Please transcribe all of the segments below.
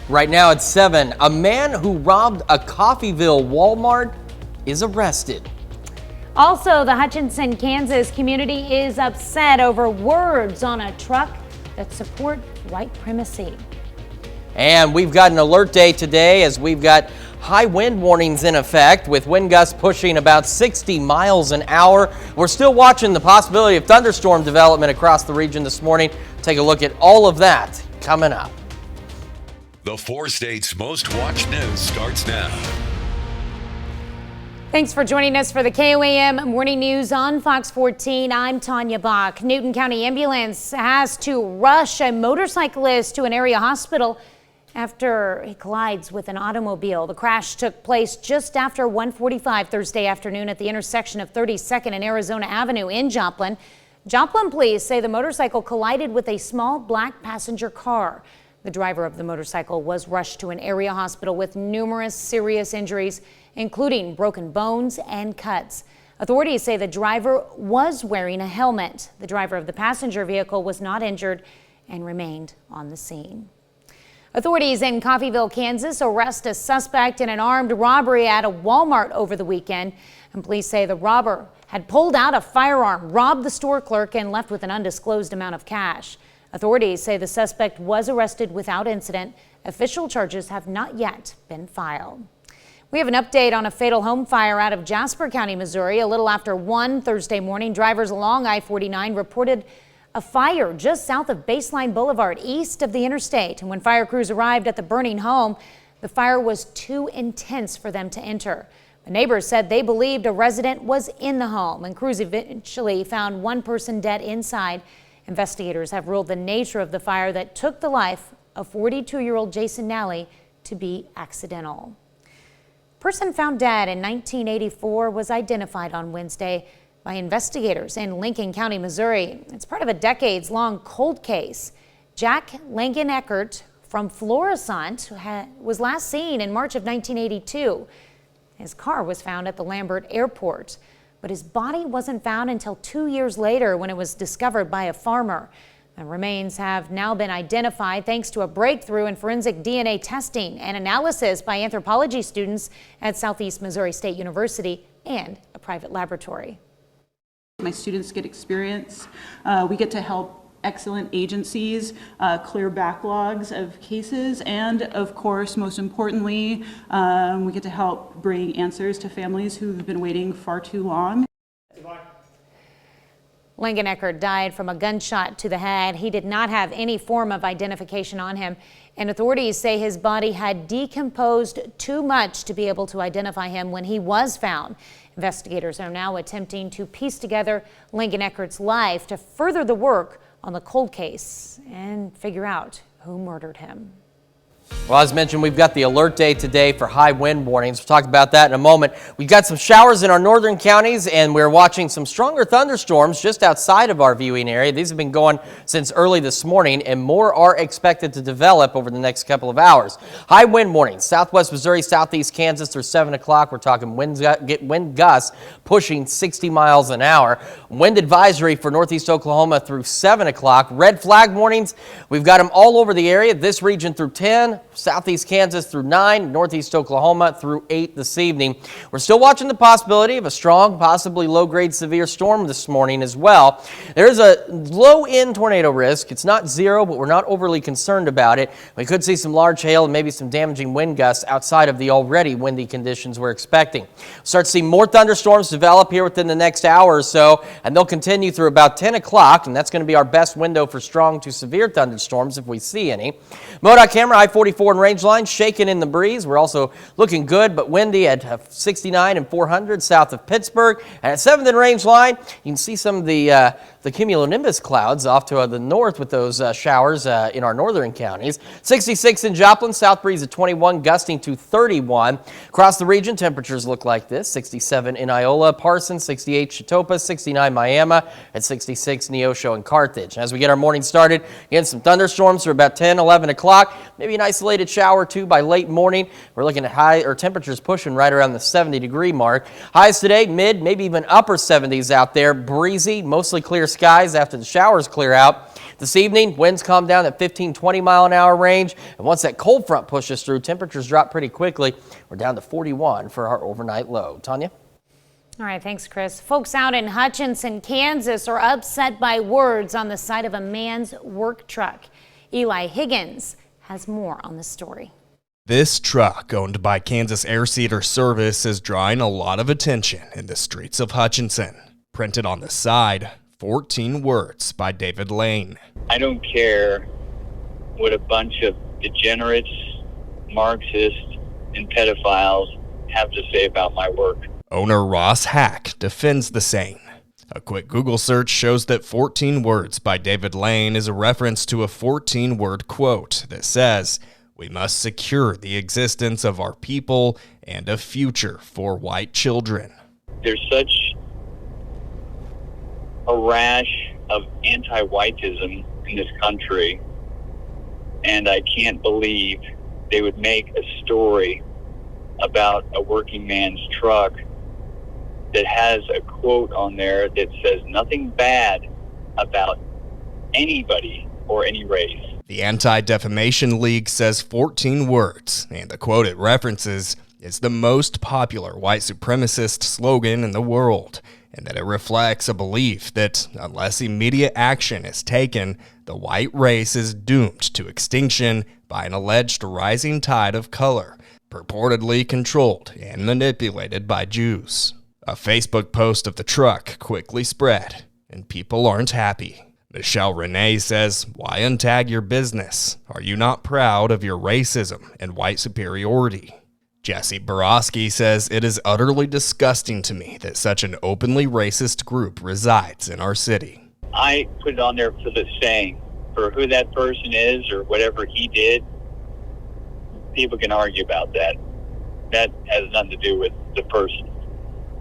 Right now at 7, a man who robbed a Coffeyville Walmart is arrested. Also, the Hutchinson, Kansas community is upset over words on a truck that support white primacy. And we've got an alert day today as we've got high wind warnings in effect with wind gusts pushing about 60 miles an hour. We're still watching the possibility of thunderstorm development across the region this morning. Take a look at all of that coming up. The 4 states' most watched news starts now. Thanks for joining us for the KOAM Morning News on Fox 14. I'm Tanya Bach. Newton County Ambulance has to rush a motorcyclist to an area hospital after he collides with an automobile. The crash took place just after 1:45 Thursday afternoon at the intersection of 32nd and Arizona Avenue in Joplin. Joplin police say the motorcycle collided with a small black passenger car. The driver of the motorcycle was rushed to an area hospital with numerous serious injuries, including broken bones and cuts. Authorities say the driver was wearing a helmet. The driver of the passenger vehicle was not injured and remained on the scene. Authorities in Coffeyville, Kansas arrest a suspect in an armed robbery at a Walmart over the weekend. And police say the robber had pulled out a firearm, robbed the store clerk, and left with an undisclosed amount of cash. Authorities say the suspect was arrested without incident. Official charges have not yet been filed. We have an update on a fatal home fire out of Jasper County, Missouri. A little after 1 Thursday morning, drivers along I-49 reported a fire just south of Baseline Boulevard, east of the interstate. And when fire crews arrived at the burning home, the fire was too intense for them to enter. The neighbors said they believed a resident was in the home, and crews eventually found one person dead inside. Investigators have ruled the nature of the fire that took the life of 42-year-old Jason Nally to be accidental. Person found dead in 1984 was identified on Wednesday by investigators in Lincoln County, Missouri. It's part of a decades-long cold case. Jack Langen-Eckert from Florissant was last seen in March of 1982. His car was found at the Lambert Airport, but his body wasn't found until 2 years later when it was discovered by a farmer. The remains have now been identified thanks to a breakthrough in forensic DNA testing and analysis by anthropology students at Southeast Missouri State University and a private laboratory. My students get experience. We get to help excellent agencies clear backlogs of cases, and of course, most importantly, we get to help bring answers to families who've been waiting far too long. Langen-Eckert died from a gunshot to the head. He did not have any form of identification on him, and authorities say his body had decomposed too much to be able to identify him when he was found. Investigators are now attempting to piece together Langen-Eckert's life to further the work on the cold case and figure out who murdered him. Well, as mentioned, we've got the alert day today for high wind warnings. We'll talk about that in a moment. We've got some showers in our northern counties, and we're watching some stronger thunderstorms just outside of our viewing area. These have been going since early this morning, and more are expected to develop over the next couple of hours. High wind warnings, southwest Missouri, southeast Kansas through 7 o'clock. We're talking wind gusts pushing 60 miles an hour. Wind advisory for northeast Oklahoma through 7 o'clock. Red flag warnings, we've got them all over the area. This region through 10. Southeast Kansas through 9, northeast Oklahoma through 8 this evening. We're still watching the possibility of a strong, possibly low-grade severe storm this morning as well. There's a low-end tornado risk. It's not zero, but we're not overly concerned about it. We could see some large hail and maybe some damaging wind gusts outside of the already windy conditions we're expecting. We'll start seeing more thunderstorms develop here within the next hour or so, and they'll continue through about 10 o'clock, and that's going to be our best window for strong to severe thunderstorms if we see any. MoDOT camera, I-44 and range line shaking in the breeze. We're also looking good but windy at 69 and 400 south of Pittsburgh. And at 7th and range line, you can see some of the cumulonimbus clouds off to the north with those showers in our northern counties. 66 in Joplin, south breeze at 21, gusting to 31. Across the region, temperatures look like this. 67 in Iola, Parsons, 68 Chitopa, 69 Miami, and 66 Neosho and Carthage. As we get our morning started, again, some thunderstorms for about 10, 11 o'clock. maybe an isolated shower or two by late morning. We're looking at temperatures pushing right around the 70-degree mark. Highs today, mid, maybe even upper 70s out there. Breezy, mostly clear skies after the showers clear out. This evening, winds calm down at 15-20 mile an hour range. And once that cold front pushes through, temperatures drop pretty quickly. We're down to 41 for our overnight low. Tanya? All right, thanks, Chris. Folks out in Hutchinson, Kansas are upset by words on the side of a man's work truck. Eli Higgins has more on the story. This truck, owned by Kansas Air Seeder Service, is drawing a lot of attention in the streets of Hutchinson. Printed on the side, 14 words by David Lane. I don't care what a bunch of degenerates, Marxists, and pedophiles have to say about my work. Owner Ross Hack defends the saying. A quick Google search shows that 14 words by David Lane is a reference to a 14-word quote that says, "We must secure the existence of our people and a future for white children." There's such a rash of anti-whiteism in this country, and I can't believe they would make a story about a working man's truck that has a quote on there that says nothing bad about anybody or any race. The Anti-Defamation League says 14 words, and the quote it references is the most popular white supremacist slogan in the world, and that it reflects a belief that unless immediate action is taken, the white race is doomed to extinction by an alleged rising tide of color, purportedly controlled and manipulated by Jews. A Facebook post of the truck quickly spread, and people aren't happy. Michelle Renee says, "Why untag your business? Are you not proud of your racism and white superiority?" Jesse Borowski says, "It is utterly disgusting to me that such an openly racist group resides in our city." I put it on there for the saying, for who that person is or whatever he did. People can argue about that. That has nothing to do with the person.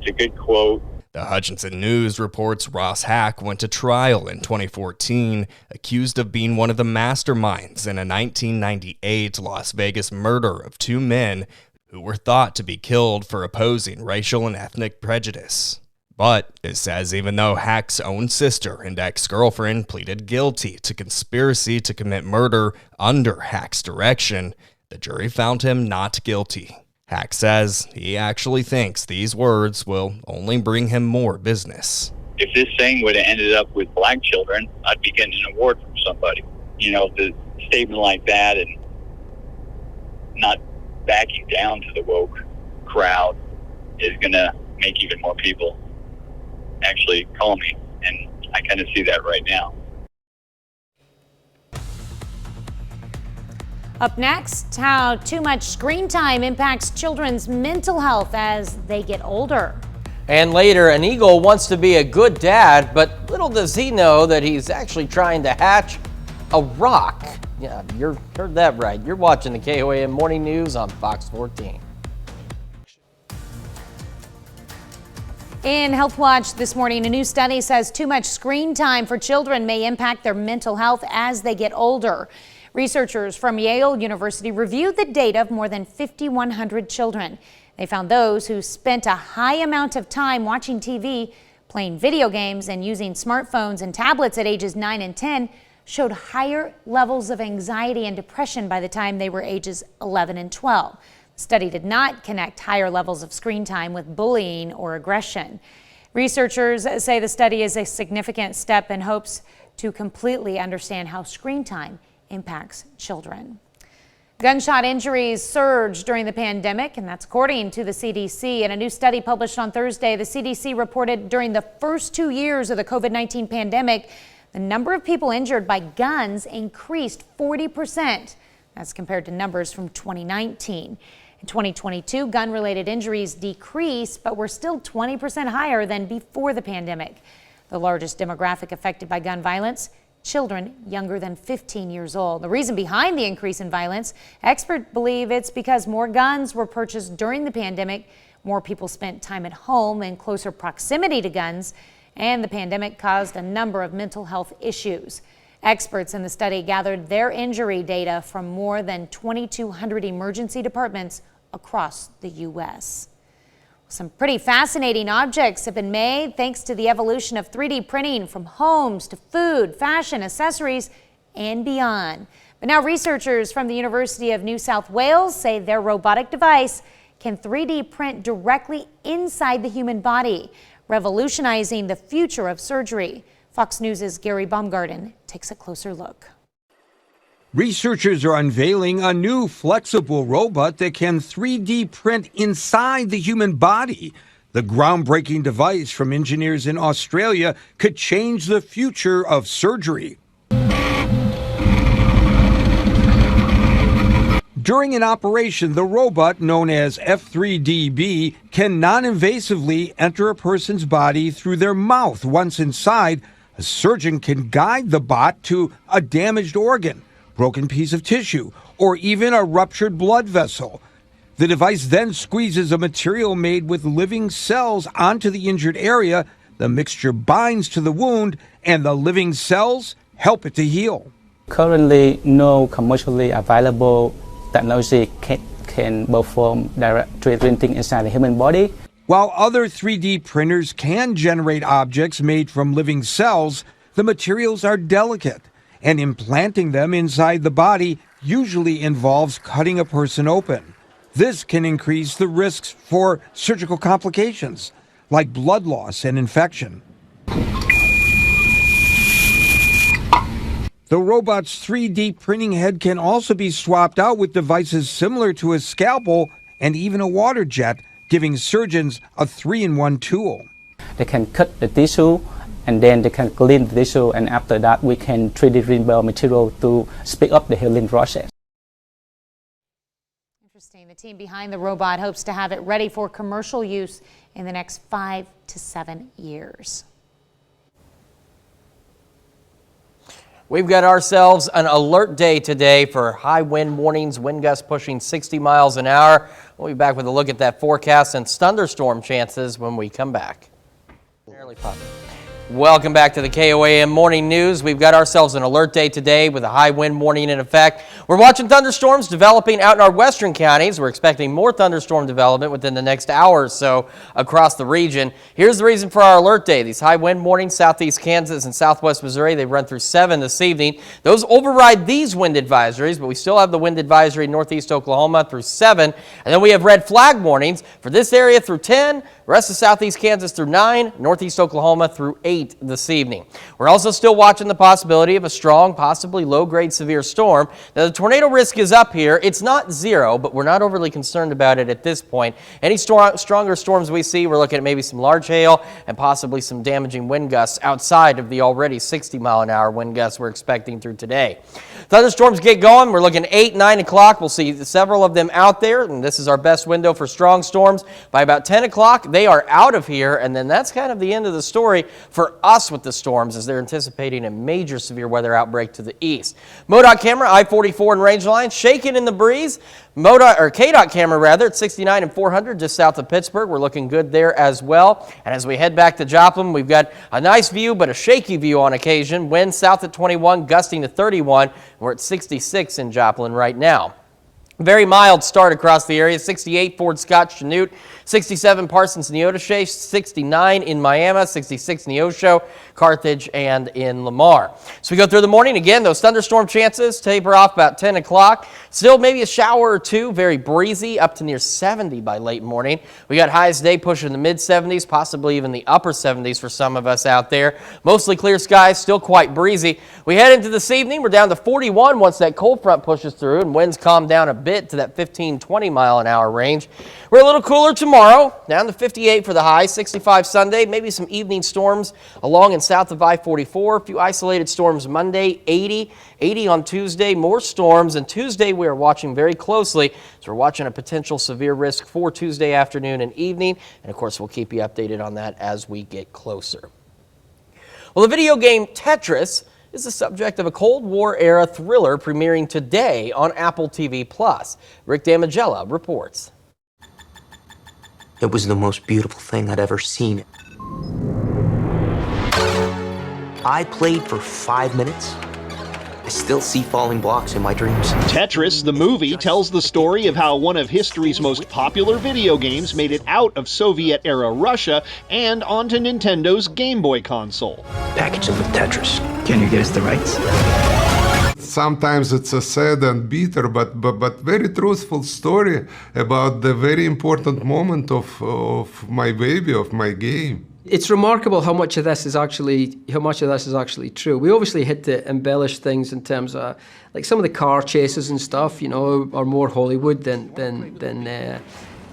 It's a good quote. The Hutchinson News reports Ross Hack went to trial in 2014, accused of being one of the masterminds in a 1998 Las Vegas murder of two men who were thought to be killed for opposing racial and ethnic prejudice. But it says even though Hack's own sister and ex-girlfriend pleaded guilty to conspiracy to commit murder under Hack's direction, the jury found him not guilty. Hack says he actually thinks these words will only bring him more business. If this thing would have ended up with black children, I'd be getting an award from somebody. You know, the statement like that and not backing down to the woke crowd is going to make even more people actually call me. And I kind of see that right now. Up next, how too much screen time impacts children's mental health as they get older. And later, an eagle wants to be a good dad, but little does he know that he's actually trying to hatch a rock. Yeah, you heard that right. You're watching the KOAM Morning News on Fox 14. In Health Watch this morning, a new study says too much screen time for children may impact their mental health as they get older. Researchers from Yale University reviewed the data of more than 5,100 children. They found those who spent a high amount of time watching TV, playing video games, and using smartphones and tablets at ages 9 and 10 showed higher levels of anxiety and depression by the time they were ages 11 and 12. The study did not connect higher levels of screen time with bullying or aggression. Researchers say the study is a significant step in hopes to completely understand how screen time impacts children. Gunshot injuries surged during the pandemic, and that's according to the CDC. In a new study published on Thursday, the CDC reported during the first 2 years of the COVID-19 pandemic, the number of people injured by guns increased 40%. That's compared to numbers from 2019. In 2022, gun-related injuries decreased, but were still 20% higher than before the pandemic. The largest demographic affected by gun violence, children younger than 15 years old. The reason behind the increase in violence, experts believe it's because more guns were purchased during the pandemic, more people spent time at home in closer proximity to guns, and the pandemic caused a number of mental health issues. Experts in the study gathered their injury data from more than 2,200 emergency departments across the U.S. Some pretty fascinating objects have been made thanks to the evolution of 3D printing from homes to food, fashion, accessories, and beyond. But now researchers from the University of New South Wales say their robotic device can 3D print directly inside the human body, revolutionizing the future of surgery. Fox News' Gary Baumgarten takes a closer look. Researchers are unveiling a new flexible robot that can 3D print inside the human body. The groundbreaking device from engineers in Australia could change the future of surgery. During an operation, the robot, known as F3DB, can non-invasively enter a person's body through their mouth. Once inside, a surgeon can guide the bot to a damaged organ, broken piece of tissue, or even a ruptured blood vessel. The device then squeezes a material made with living cells onto the injured area. The mixture binds to the wound, and the living cells help it to heal. Currently, no commercially available technology can perform direct 3D printing inside the human body. While other 3D printers can generate objects made from living cells, the materials are delicate, and implanting them inside the body usually involves cutting a person open. This can increase the risks for surgical complications, like blood loss and infection. The robot's 3D printing head can also be swapped out with devices similar to a scalpel and even a water jet, giving surgeons a 3-in-1 tool. They can cut the tissue and then they can clean the tissue, and after that we can 3D print the material to speed up the healing process. Interesting. The team behind the robot hopes to have it ready for commercial use in the next 5 to 7 years. We've got ourselves an alert day today for high wind warnings, wind gusts pushing 60 miles an hour. We'll be back with a look at that forecast and thunderstorm chances when we come back. Welcome back to the KOAM Morning News. We've got ourselves an alert day today with a high wind warning in effect. We're watching thunderstorms developing out in our western counties. We're expecting more thunderstorm development within the next hour or so across the region. Here's the reason for our alert day. These high wind warnings, southeast Kansas and southwest Missouri, they run through 7 this evening. Those override these wind advisories, but we still have the wind advisory in northeast Oklahoma through 7. And then we have red flag warnings for this area through 10, the rest of southeast Kansas through 9, northeast Oklahoma through 8 this evening. We're also still watching the possibility of a strong, possibly low-grade severe storm. Now, the tornado risk is up here. It's not 0, but we're not overly concerned about it at this point. Any stronger storms we see, we're looking at maybe some large hail and possibly some damaging wind gusts outside of the already 60-mile-an-hour wind gusts we're expecting through today. Thunderstorms get going. We're looking at 8, 9 o'clock. We'll see several of them out there, and this is our best window for strong storms. By about 10 o'clock, they are out of here, and then that's kind of the end of the story for us with the storms, as they're anticipating a major severe weather outbreak to the east. MoDOT camera, I-44 and Rangeline, shaking in the breeze. KDOT camera rather, at 69 and 400 just south of Pittsburgh. We're looking good there as well. And as we head back to Joplin, we've got a nice view, but a shaky view on occasion. Winds south at 21, gusting to 31. We're at 66 in Joplin right now. Very mild start across the area. 68 Fort Scott, Chanute, 67 Parsons, Neodesha, 69 in Miami, 66 Neosho, Carthage, and in Lamar. So we go through the morning. Again, those thunderstorm chances taper off about 10 o'clock. Still maybe a shower or two, very breezy, up to near 70 by late morning. We got highs today pushing the mid-70s, possibly even the upper 70s for some of us out there. Mostly clear skies, still quite breezy. We head into this evening. We're down to 41 once that cold front pushes through and winds calm down a bit to that 15-20 mile an hour range. We're a little cooler tomorrow, down to 58 for the high, 65 Sunday, maybe some evening storms along and south of I-44, a few isolated storms Monday, 80 on Tuesday, more storms, and Tuesday we are watching very closely, so we're watching a potential severe risk for Tuesday afternoon and evening, and of course we'll keep you updated on that as we get closer. Well, the video game Tetris is the subject of a Cold War-era thriller premiering today on Apple TV+. Rick Damigella reports. It was the most beautiful thing I'd ever seen. I played for 5 minutes, I still see falling blocks in my dreams. Tetris, the movie, tells the story of how one of history's most popular video games made it out of Soviet-era Russia and onto Nintendo's Game Boy console. Package them with Tetris. Can you get us the rights? Sometimes it's a sad and bitter, but very truthful story about the very important moment of my baby, of my game. It's remarkable how much of this is actually true. We obviously had to embellish things in terms of, like, some of the car chases and stuff, you know, are more Hollywood than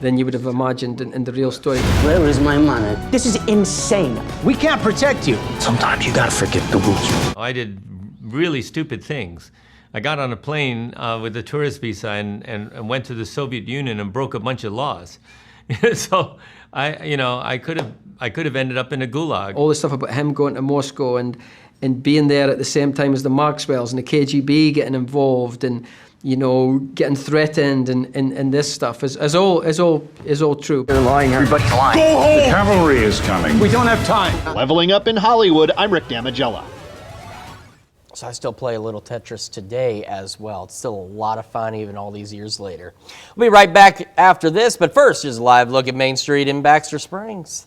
you would have imagined in the real story. Where is my money? This is insane. We can't protect you. Sometimes you gotta forget the rules. I did really stupid things. I got on a plane with a tourist visa and went to the Soviet Union and broke a bunch of laws. So I could have ended up in a gulag. All the stuff about him going to Moscow and being there at the same time as the Maxwells and the KGB getting involved and, you know, getting threatened and this stuff is all true. They're lying. Everybody's lying. Go home! The cavalry is coming. We don't have time. Leveling Up in Hollywood, I'm Rick Damagella. So I still play a little Tetris today as well. It's still a lot of fun even all these years later. We'll be right back after this, but first, here's a live look at Main Street in Baxter Springs.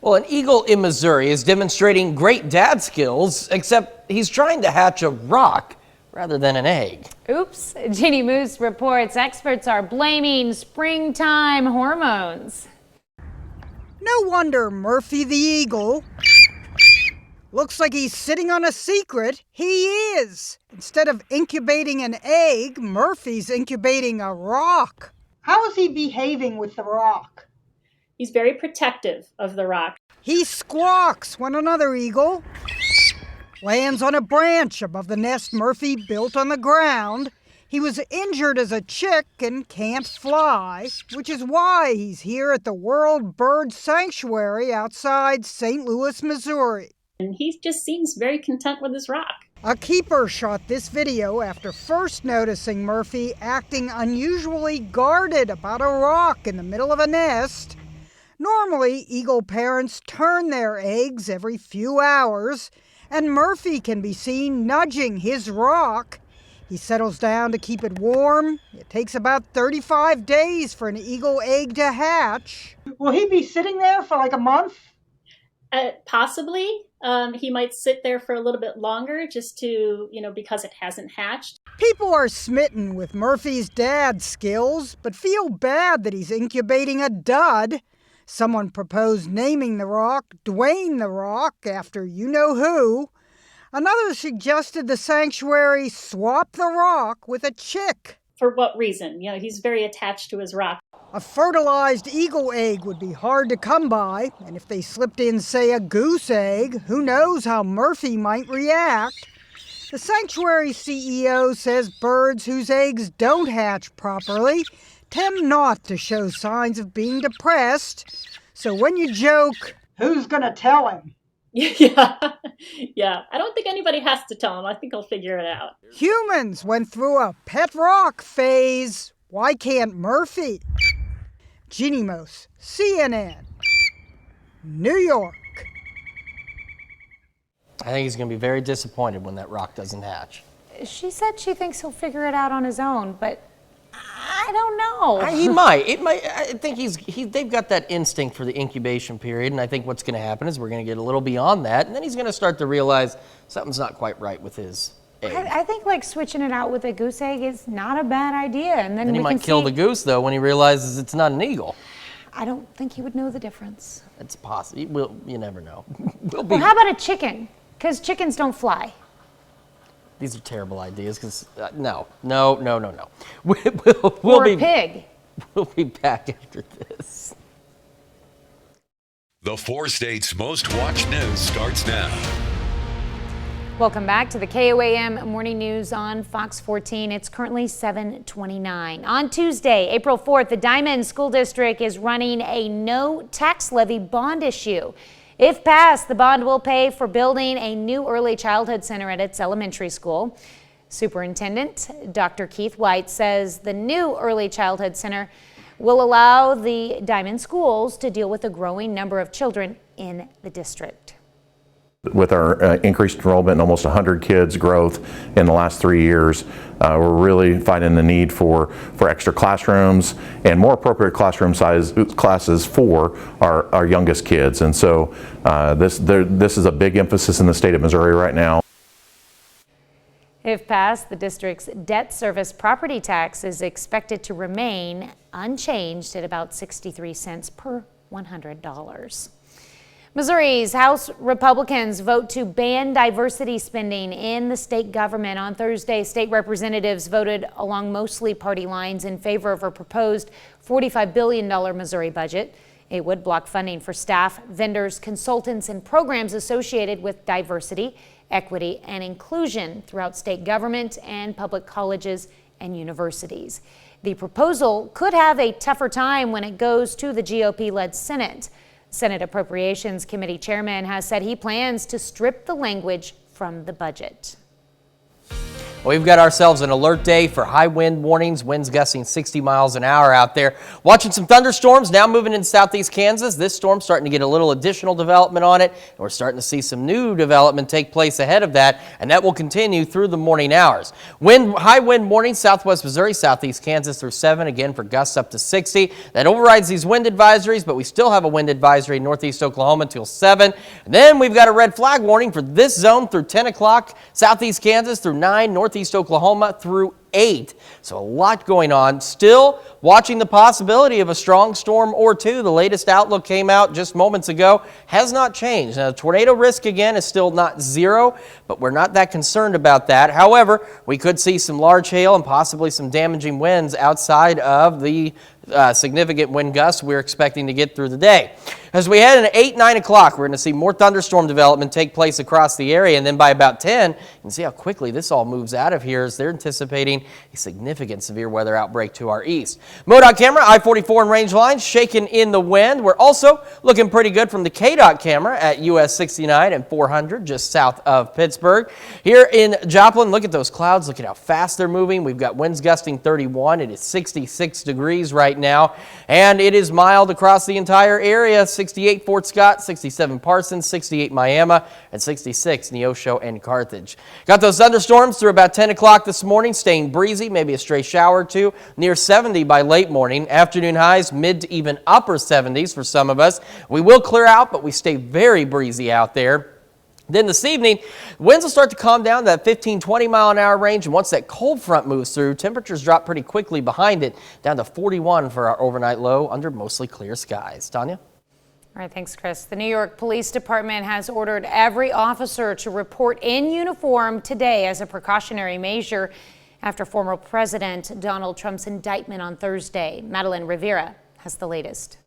Well, an eagle in Missouri is demonstrating great dad skills, except he's trying to hatch a rock rather than an egg. Oops. Jeannie Moose reports experts are blaming springtime hormones. No wonder Murphy the eagle looks like he's sitting on a secret. He is. Instead of incubating an egg, Murphy's incubating a rock. How is he behaving with the rock? He's very protective of the rock. He squawks when another eagle lands on a branch above the nest Murphy built on the ground. He was injured as a chick and can't fly, which is why he's here at the World Bird Sanctuary outside St. Louis, Missouri. And he just seems very content with his rock. A keeper shot this video after first noticing Murphy acting unusually guarded about a rock in the middle of a nest. Normally, eagle parents turn their eggs every few hours, and Murphy can be seen nudging his rock. He settles down to keep it warm. It takes about 35 days for an eagle egg to hatch. Will he be sitting there for like a month? Possibly. He might sit there for a little bit longer just to, because it hasn't hatched. People are smitten with Murphy's dad skills, but feel bad that he's incubating a dud. Someone proposed naming the rock Dwayne the Rock after you-know-who. Another suggested the sanctuary swap the rock with a chick. For what reason? He's very attached to his rock. A fertilized eagle egg would be hard to come by, and if they slipped in, say, a goose egg, who knows how Murphy might react. The sanctuary CEO says birds whose eggs don't hatch properly tend not to show signs of being depressed. So when you joke, who's gonna tell him? Yeah. I don't think anybody has to tell him. I think he'll figure it out. Humans went through a pet rock phase. Why can't Murphy? Jeannie Moose, CNN, New York. I think he's going to be very disappointed when that rock doesn't hatch. She said she thinks he'll figure it out on his own, but I don't know. He might. I think they've got that instinct for the incubation period, and I think what's going to happen is we're going to get a little beyond that, and then he's going to start to realize something's not quite right with his egg. I think like switching it out with a goose egg is not a bad idea, and then he might kill the goose though when he realizes it's not an eagle. I don't think he would know the difference. It's possible. You never know. Well, how about a chicken? Because chickens don't fly. These are terrible ideas. Because no. Or a pig. We'll be back after this. The 4 states' most watched news starts now. Welcome back to the KOAM Morning News on Fox 14. It's currently 7:29. On Tuesday, April 4th, the Diamond School District is running a no tax levy bond issue. If passed, the bond will pay for building a new early childhood center at its elementary school. Superintendent Dr. Keith White says the new early childhood center will allow the Diamond schools to deal with the growing number of children in the district. With our increased enrollment and almost 100 kids growth in the last 3 years, we're really finding the need for extra classrooms and more appropriate classroom size classes for our youngest kids. And so this is a big emphasis in the state of Missouri right now. If passed, the district's debt service property tax is expected to remain unchanged at about 63 cents per $100. Missouri's House Republicans vote to ban diversity spending in the state government. On Thursday, state representatives voted along mostly party lines in favor of a proposed $45 billion Missouri budget. It would block funding for staff, vendors, consultants, and programs associated with diversity, equity, and inclusion throughout state government and public colleges and universities. The proposal could have a tougher time when it goes to the GOP-led Senate. Senate Appropriations Committee Chairman has said he plans to strip the language from the budget. We've got ourselves an alert day for high wind warnings, winds gusting 60 miles an hour out there. Watching some thunderstorms now moving into southeast Kansas. This storm's starting to get a little additional development on it. And we're starting to see some new development take place ahead of that, and that will continue through the morning hours. High wind warnings, southwest Missouri, southeast Kansas through 7, again for gusts up to 60. That overrides these wind advisories, but we still have a wind advisory in northeast Oklahoma until 7. And then we've got a red flag warning for this zone through 10 o'clock, southeast Kansas through 9, northeast Oklahoma through 8. So a lot going on. Still watching the possibility of a strong storm or two. The latest outlook came out just moments ago. Has not changed. Now, the tornado risk again is still not 0, but we're not that concerned about that. However, we could see some large hail and possibly some damaging winds outside of the significant wind gusts we're expecting to get through the day. As we head into 8, 9 o'clock, we're going to see more thunderstorm development take place across the area, and then by about 10, you can see how quickly this all moves out of here as they're anticipating a significant severe weather outbreak to our east. MoDOT camera, I-44 and range lines shaking in the wind. We're also looking pretty good from the KDOT camera at US 69 and 400 just south of Pittsburgh. Here in Joplin, look at those clouds. Look at how fast they're moving. We've got winds gusting 31. It is 66 degrees right now, and it is mild across the entire area. 68 Fort Scott, 67 Parsons, 68 Miami, and 66 Neosho and Carthage. Got those thunderstorms through about 10 o'clock this morning, staying breezy, maybe a stray shower or two, near 70 by late morning. Afternoon highs mid to even upper 70s for some of us. We will clear out, but we stay very breezy out there. Then this evening, winds will start to calm down to that 15-20 mile an hour range, and once that cold front moves through, temperatures drop pretty quickly behind it, down to 41 for our overnight low under mostly clear skies. Tanya? All right, thanks, Chris. The New York Police Department has ordered every officer to report in uniform today as a precautionary measure after former President Donald Trump's indictment on Thursday. Madeline Rivera has the latest.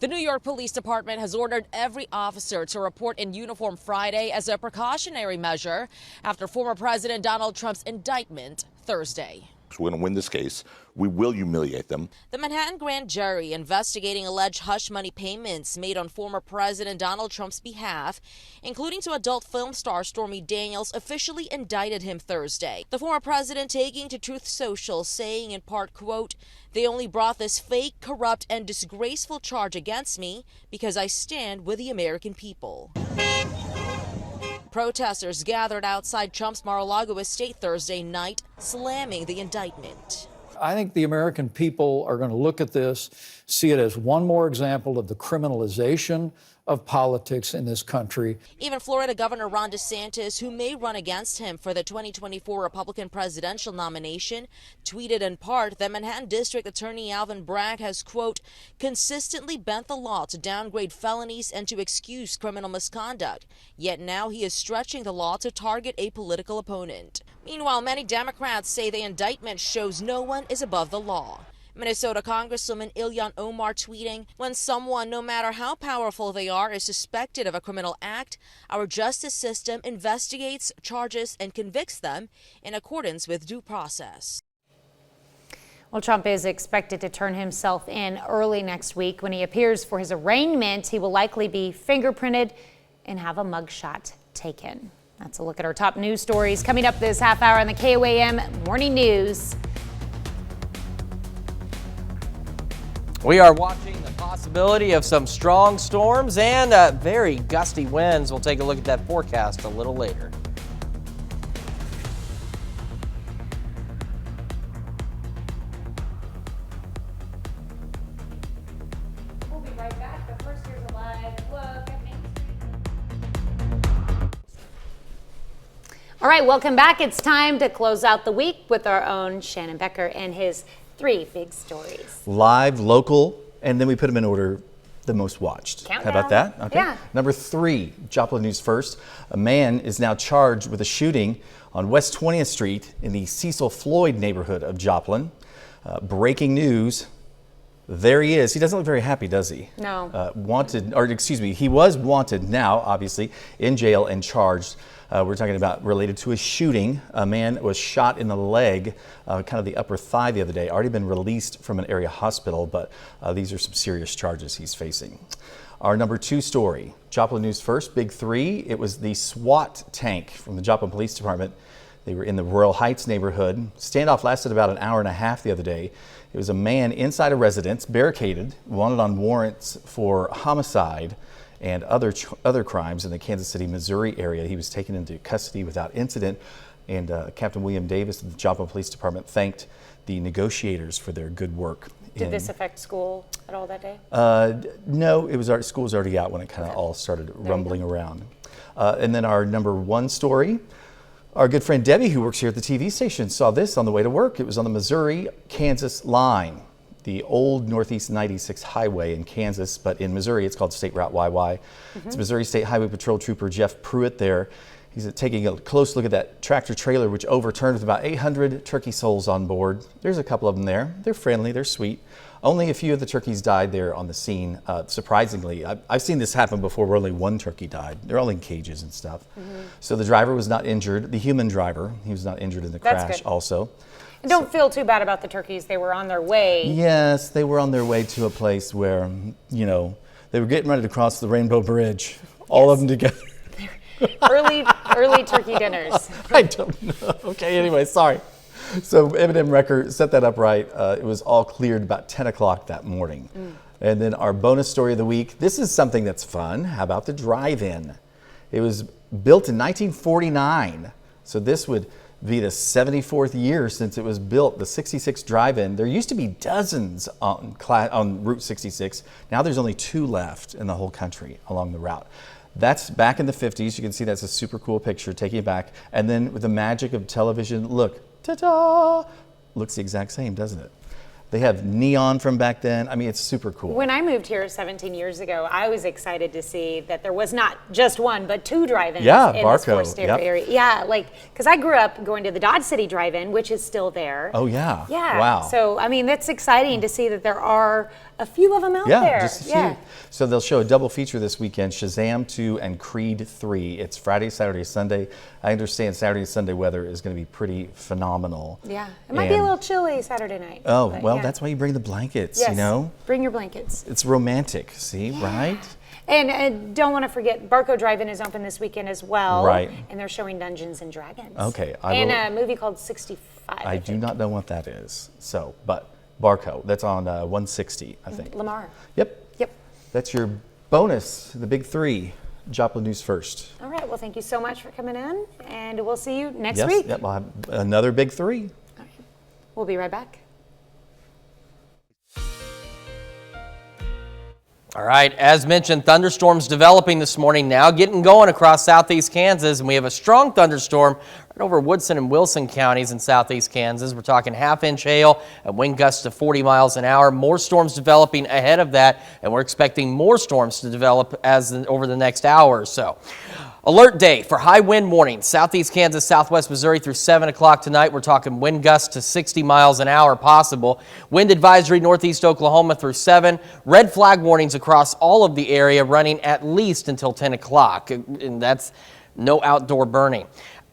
The New York Police Department has ordered every officer to report in uniform Friday as a precautionary measure after former President Donald Trump's indictment Thursday. We're going to win this case. We will humiliate them. The Manhattan grand jury investigating alleged hush money payments made on former President Donald Trump's behalf, including to adult film star Stormy Daniels, officially indicted him Thursday. The former president taking to Truth Social, saying in part, quote, "They only brought this fake, corrupt, and disgraceful charge against me because I stand with the American people." Protesters gathered outside Trump's Mar-a-Lago estate Thursday night, slamming the indictment. I think the American people are going to look at this, see it as one more example of the criminalization of politics in this country. Even Florida Governor Ron DeSantis, who may run against him for the 2024 Republican presidential nomination, tweeted in part that Manhattan District Attorney Alvin Bragg has, quote, consistently bent the law to downgrade felonies and to excuse criminal misconduct. Yet now he is stretching the law to target a political opponent. Meanwhile, many Democrats say the indictment shows no one is above the law. Minnesota Congresswoman Ilhan Omar tweeting, "When someone, no matter how powerful they are, is suspected of a criminal act, our justice system investigates, charges, and convicts them in accordance with due process." Well, Trump is expected to turn himself in early next week. When he appears for his arraignment, he will likely be fingerprinted and have a mugshot taken. That's a look at our top news stories coming up this half hour on the KOAM Morning News. We are watching the possibility of some strong storms and very gusty winds. We'll take a look at that forecast a little later. We'll be right back, but first here's a live look at Main Street. All right, welcome back. It's time to close out the week with our own Shannon Becker and his 3 big stories. Live, local, and then we put them in order the most watched. Countdown. How about that? Okay. Yeah. Number 3, Joplin News First. A man is now charged with a shooting on West 20th Street in the Cecil Floyd neighborhood of Joplin. Breaking news. There he is. He doesn't look very happy, does he? No. He was wanted, now obviously in jail and charged. We're talking about related to a shooting. A man was shot in the leg, kind of the upper thigh the other day. Already been released from an area hospital, but these are some serious charges he's facing. Our number 2 story, Joplin News First, Big 3. It was the SWAT tank from the Joplin Police Department. They were in the Royal Heights neighborhood. Standoff lasted about an hour and a half the other day. It was a man inside a residence, barricaded, wanted on warrants for homicide and other crimes in the Kansas City, Missouri area. He was taken into custody without incident, and Captain William Davis of the Joplin Police Department thanked the negotiators for their good work. Did this affect school at all that day? No, school was already out when it kind of all started rumbling around. And then our number 1 story, our good friend Debbie, who works here at the TV station, saw this on the way to work. It was on the Missouri-Kansas line, the old Northeast 96 highway in Kansas, but in Missouri it's called State Route YY. It's Missouri State Highway Patrol Trooper Jeff Pruitt there. He's taking a close look at that tractor trailer which overturned with about 800 turkey souls on board. There's a couple of them there. They're friendly, they're sweet. Only a few of the turkeys died there on the scene. Surprisingly, I've seen this happen before where only 1 turkey died. They're all in cages and stuff. So the driver was not injured. The human driver, he was not injured in the crash also. And don't feel too bad about the turkeys. They were on their way. Yes, they were on their way to a place where, they were getting ready to cross the Rainbow Bridge, all of them together. early turkey dinners. I don't know. Okay, anyway, sorry. So M&M Record set that up right. It was all cleared about 10 o'clock that morning. And then our bonus story of the week. This is something that's fun. How about the drive-in? It was built in 1949. So this would be the 74th year since it was built, the 66 drive-in. There used to be dozens on Route 66. Now there's only 2 left in the whole country along the route. That's back in the 50s. You can see that's a super cool picture, taking it back. And then with the magic of television, look, ta-da! Looks the exact same, doesn't it? They have neon from back then. I mean, it's super cool. When I moved here 17 years ago, I was excited to see that there was not just 1, but 2 drive-ins in this Forest area. Yeah, because I grew up going to the Dodge City Drive-In, which is still there. Oh, yeah. Yeah. Wow. So, I mean, that's exciting to see that there are a few of them out there. Yeah, just a few. So they'll show a double feature this weekend, Shazam 2 and Creed 3. It's Friday, Saturday, Sunday. I understand Saturday and Sunday weather is going to be pretty phenomenal. Yeah. It might be a little chilly Saturday night. Oh, well, that's why you bring the blankets, Yes. Bring your blankets. It's romantic, see, right? And don't want to forget, Barco Drive-In is open this weekend as well. Right. And they're showing Dungeons and Dragons. Okay. And a movie called 65. I do not know what that is. So, but Barco, that's on 160, I think. Lamar. Yep. That's your bonus, the big 3. Joplin News First. All right. Well, thank you so much for coming in, and we'll see you next week. Yep. We'll have another big 3. All right. We'll be right back. All right, as mentioned, thunderstorms developing this morning now, getting going across southeast Kansas, and we have a strong thunderstorm right over Woodson and Wilson counties in southeast Kansas. We're talking half-inch hail and wind gusts of 40 miles an hour. More storms developing ahead of that, and we're expecting more storms to develop over the next hour or so. Alert day for high wind warnings. Southeast Kansas, southwest Missouri through 7 o'clock tonight. We're talking wind gusts to 60 miles an hour possible. Wind advisory northeast Oklahoma through 7. Red flag warnings across all of the area running at least until 10 o'clock. And that's no outdoor burning.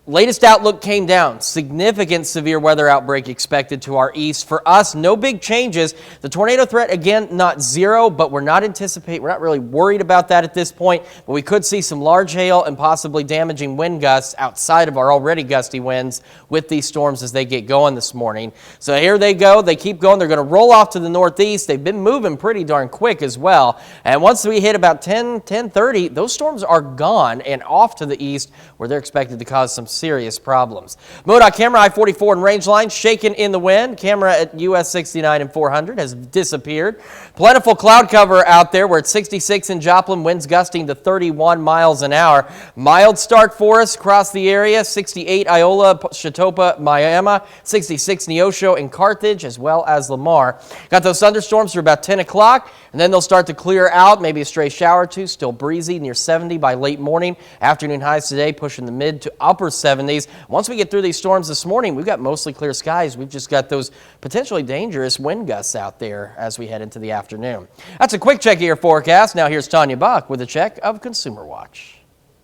Latest outlook came down. Significant severe weather outbreak expected to our east. For us, no big changes. The tornado threat, again, not zero, but we're not really worried about that at this point. But we could see some large hail and possibly damaging wind gusts outside of our already gusty winds with these storms as they get going this morning. So here they go. They keep going. They're going to roll off to the northeast. They've been moving pretty darn quick as well. And once we hit about 10:30, those storms are gone and off to the east, where they're expected to cause some serious problems. MoDOT camera I-44 and range line shaken in the wind. Camera at US 69 and 400 has disappeared. Plentiful cloud cover out there. We're at 66 in Joplin, winds gusting to 31 miles an hour. Mild start for us across the area. 68 Iola, Chatopa, Miami, 66 Neosho and Carthage, as well as Lamar. Got those thunderstorms for about 10 o'clock, and then they'll start to clear out. Maybe a stray shower or two. Still breezy, near 70 by late morning. Afternoon highs today pushing the mid to upper 70s. Once we get through these storms this morning, we've got mostly clear skies. We've just got those potentially dangerous wind gusts out there as we head into the afternoon. That's a quick check of your forecast. Now here's Tanya Bach with a check of Consumer Watch.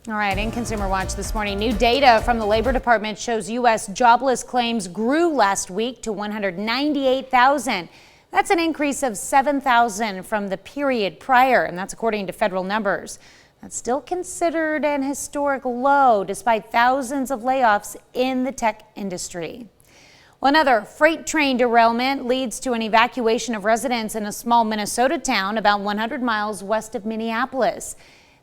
All right, in Consumer Watch this morning, new data from the Labor Department shows U.S. jobless claims grew last week to 198,000. That's an increase of 7,000 from the period prior, and that's according to federal numbers. That's still considered an historic low despite thousands of layoffs in the tech industry. Well, another freight train derailment leads to an evacuation of residents in a small Minnesota town about 100 miles west of Minneapolis.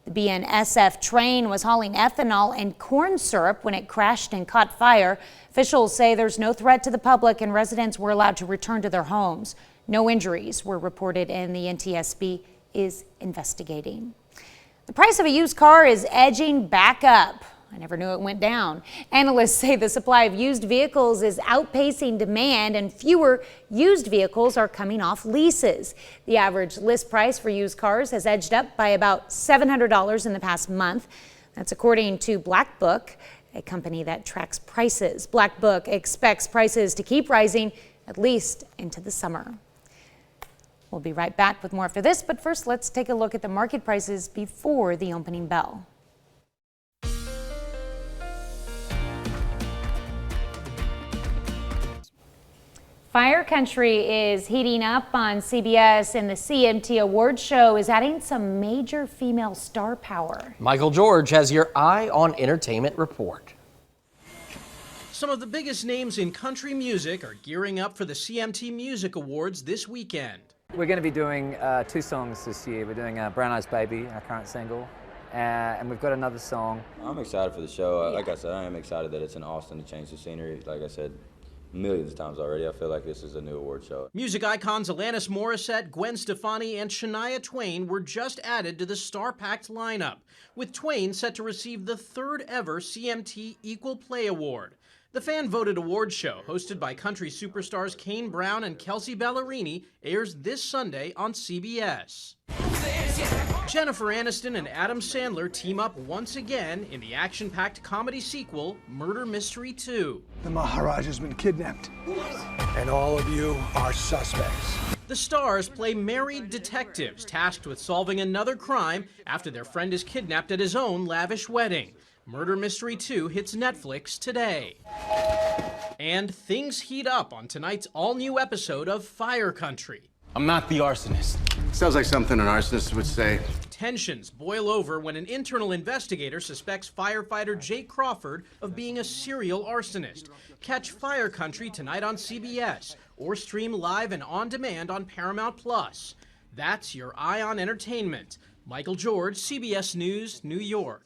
The BNSF train was hauling ethanol and corn syrup when it crashed and caught fire. Officials say there's no threat to the public and residents were allowed to return to their homes. No injuries were reported and the NTSB is investigating. The price of a used car is edging back up. I never knew it went down. Analysts say the supply of used vehicles is outpacing demand and fewer used vehicles are coming off leases. The average list price for used cars has edged up by about $700 in the past month. That's according to Black Book, a company that tracks prices. Black Book expects prices to keep rising at least into the summer. We'll be right back with more after this, but first let's take a look at the market prices before the opening bell. Fire Country is heating up on CBS, and the CMT Awards show is adding some major female star power. Michael George has your Eye on Entertainment report. Some of the biggest names in country music are gearing up for the CMT Music Awards this weekend. We're going to be doing 2 songs this year. We're doing Brown Eyes Baby, our current single, and we've got another song. I'm excited for the show. Like I said, I am excited that it's in Austin to change the scenery. Like I said millions of times already, I feel like this is a new award show. Music icons Alanis Morissette, Gwen Stefani, and Shania Twain were just added to the star-packed lineup, with Twain set to receive the 3rd ever CMT Equal Play Award. The fan-voted award show, hosted by country superstars Kane Brown and Kelsey Ballerini, airs this Sunday on CBS. Jennifer Aniston and Adam Sandler team up once again in the action-packed comedy sequel, Murder Mystery 2. The Maharaj has been kidnapped, and all of you are suspects. The stars play married detectives tasked with solving another crime after their friend is kidnapped at his own lavish wedding. Murder Mystery 2 hits Netflix today. And things heat up on tonight's all-new episode of Fire Country. I'm not the arsonist. Sounds like something an arsonist would say. Tensions boil over when an internal investigator suspects firefighter Jake Crawford of being a serial arsonist. Catch Fire Country tonight on CBS or stream live and on demand on Paramount+. That's your Eye on Entertainment. Michael George, CBS News, New York.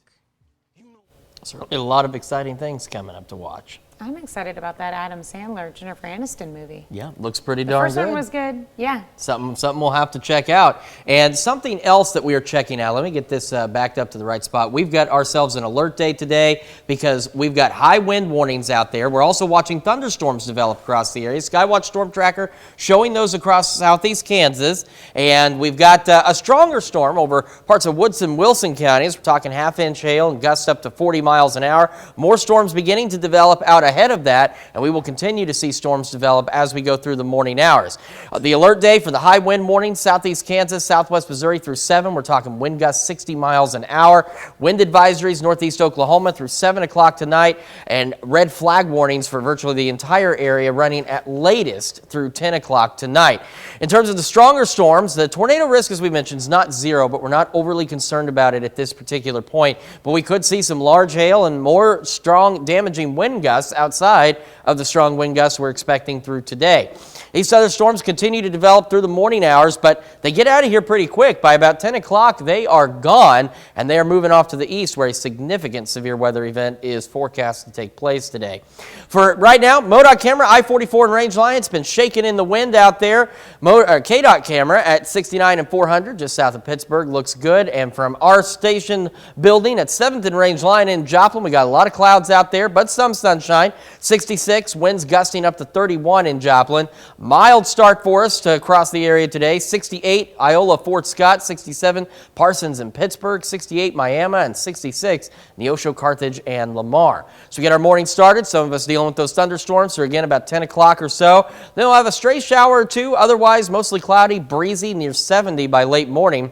Certainly a lot of exciting things coming up to watch. I'm excited about that Adam Sandler, Jennifer Aniston movie. Yeah, looks pretty darn good. The first one was good, yeah. Something we'll have to check out. And something else that we are checking out, let me get this backed up to the right spot. We've got ourselves an alert day today because we've got high wind warnings out there. We're also watching thunderstorms develop across the area. Skywatch Storm Tracker showing those across southeast Kansas. And we've got a stronger storm over parts of Woodson, Wilson counties. We're talking half-inch hail and gusts up to 40 miles an hour. More storms beginning to develop out ahead ahead of that, and we will continue to see storms develop as we go through the morning hours. The alert day for the high wind warnings, southeast Kansas, southwest Missouri through 7. We're talking wind gusts 60 miles an hour. Wind advisories, northeast Oklahoma through 7 o'clock tonight, and red flag warnings for virtually the entire area running at latest through 10 o'clock tonight. In terms of the stronger storms, the tornado risk, as we mentioned, is not zero, but we're not overly concerned about it at this particular point. But we could see some large hail and more strong damaging wind gusts outside of the strong wind gusts we're expecting through today. These other storms continue to develop through the morning hours, but they get out of here pretty quick. By about 10 o'clock, they are gone, and they are moving off to the east, where a significant severe weather event is forecast to take place today. For right now, MoDOT camera, I-44 and Range Line, it's been shaking in the wind out there. KDOT camera at 69 and 400, just south of Pittsburgh, looks good. And from our station building at 7th and Range Line in Joplin, we got a lot of clouds out there, but some sunshine. 66, winds gusting up to 31 in Joplin. Mild start for us to across the area today. 68, Iola, Fort Scott. 67, Parsons and Pittsburgh. 68, Miami, and 66, Neosho, Carthage, and Lamar. So we get our morning started. Some of us dealing with those thunderstorms. So again, about 10 o'clock or so. Then we'll have a stray shower or two. Otherwise, mostly cloudy, breezy, near 70 by late morning.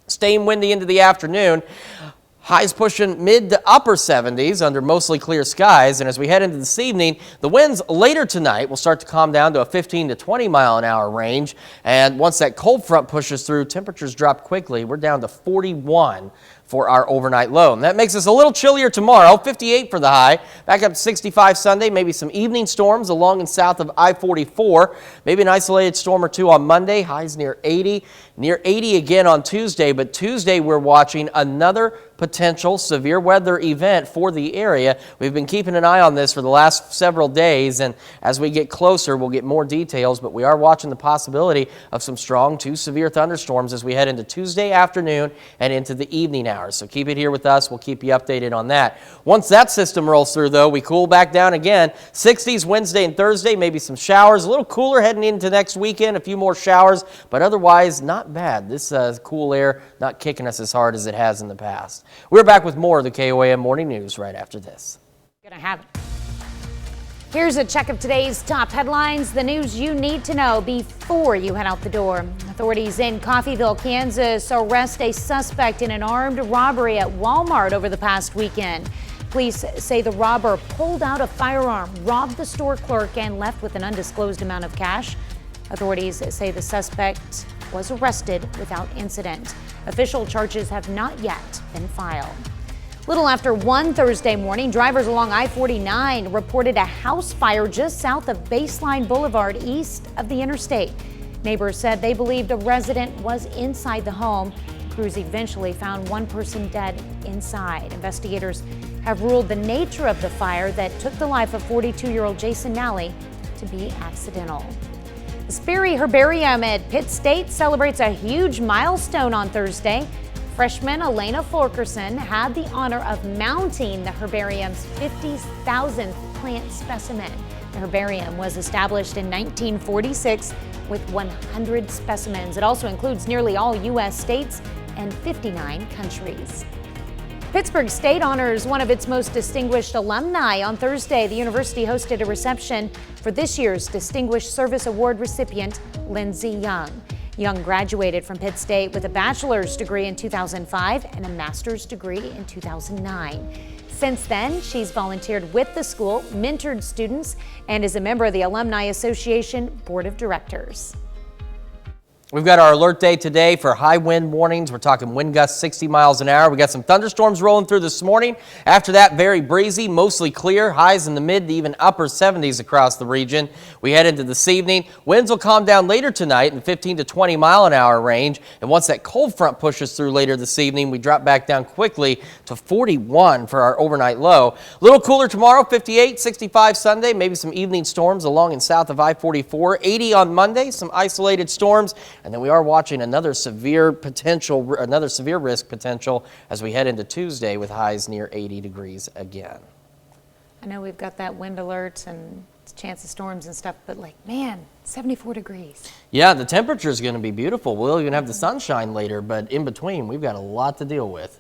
Staying windy into the afternoon. Highs pushing mid to upper 70s under mostly clear skies. And as we head into this evening, the winds later tonight will start to calm down to a 15 to 20 mile an hour range. And once that cold front pushes through, temperatures drop quickly. We're down to 41 for our overnight low. And that makes us a little chillier tomorrow, 58 for the high, back up to 65 Sunday, maybe some evening storms along and south of I-44, maybe an isolated storm or two on Monday, highs near 80 again on Tuesday, but Tuesday we're watching another potential severe weather event for the area. We've been keeping an eye on this for the last several days, and as we get closer, we'll get more details, but we are watching the possibility of some strong to severe thunderstorms as we head into Tuesday afternoon and into the evening hours. So keep it here with us. We'll keep you updated on that. Once that system rolls through, though, we cool back down again. 60s Wednesday and Thursday, maybe some showers. A little cooler heading into next weekend, a few more showers, but otherwise not bad. This cool air not kicking us as hard as it has in the past. We're back with more of the KOAM Morning News right after this. Gonna have it. Here's a check of today's top headlines, the news you need to know before you head out the door. Authorities in Coffeyville, Kansas arrest a suspect in an armed robbery at Walmart over the past weekend. Police say the robber pulled out a firearm, robbed the store clerk, and left with an undisclosed amount of cash. Authorities say the suspect was arrested without incident. Official charges have not yet been filed. Little after 1 Thursday morning, drivers along I-49 reported a house fire just south of Baseline Boulevard, east of the interstate. Neighbors said they believed a resident was inside the home. Crews eventually found one person dead inside. Investigators have ruled the nature of the fire that took the life of 42-year-old Jason Nally to be accidental. The Sperry Herbarium at Pitt State celebrates a huge milestone on Thursday. Freshman Elena Fulkerson had the honor of mounting the herbarium's 50,000th plant specimen. The herbarium was established in 1946 with 100 specimens. It also includes nearly all U.S. states and 59 countries. Pittsburgh State honors one of its most distinguished alumni. On Thursday, the university hosted a reception for this year's Distinguished Service Award recipient, Lindsey Young. Young graduated from Pitt State with a bachelor's degree in 2005 and a master's degree in 2009. Since then, she's volunteered with the school, mentored students, and is a member of the Alumni Association Board of Directors. We've got our alert day today for high wind warnings. We're talking wind gusts 60 miles an hour. We got some thunderstorms rolling through this morning. After that, very breezy, mostly clear, highs in the mid to even upper 70s across the region. We head into this evening. Winds will calm down later tonight in the 15 to 20 mile an hour range. And once that cold front pushes through later this evening, we drop back down quickly to 41 for our overnight low. A little cooler tomorrow, 58, 65 Sunday, maybe some evening storms along and south of I-44. 80 on Monday, some isolated storms. And then we are watching another severe risk potential as we head into Tuesday with highs near 80 degrees again. I know we've got that wind alert and chance of storms and stuff, but like, man, 74 degrees. Yeah, the temperature is going to be beautiful. We'll even have the sunshine later, but in between, we've got a lot to deal with.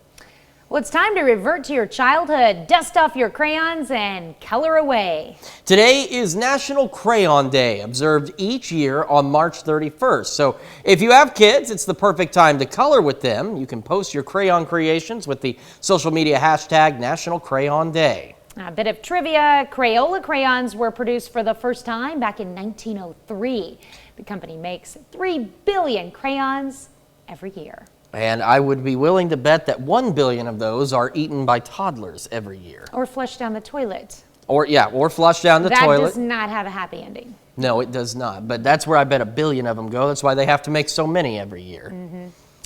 Well, it's time to revert to your childhood, dust off your crayons, and color away. Today is National Crayon Day, observed each year on March 31st. So if you have kids, it's the perfect time to color with them. You can post your crayon creations with the social media hashtag National Crayon Day. A bit of trivia, Crayola crayons were produced for the first time back in 1903. The company makes 3 billion crayons every year. And I would be willing to bet that 1 billion of those are eaten by toddlers every year. Or flushed down the toilet. Or flushed down the toilet. That does not have a happy ending. No, it does not. But that's where I bet 1 billion of them go. That's why they have to make so many every year.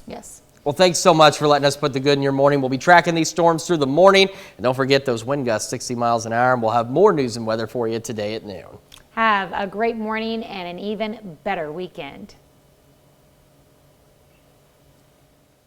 Yes. Well, thanks so much for letting us put the good in your morning. We'll be tracking these storms through the morning. And don't forget those wind gusts 60 miles an hour. And we'll have more news and weather for you today at noon. Have a great morning and an even better weekend.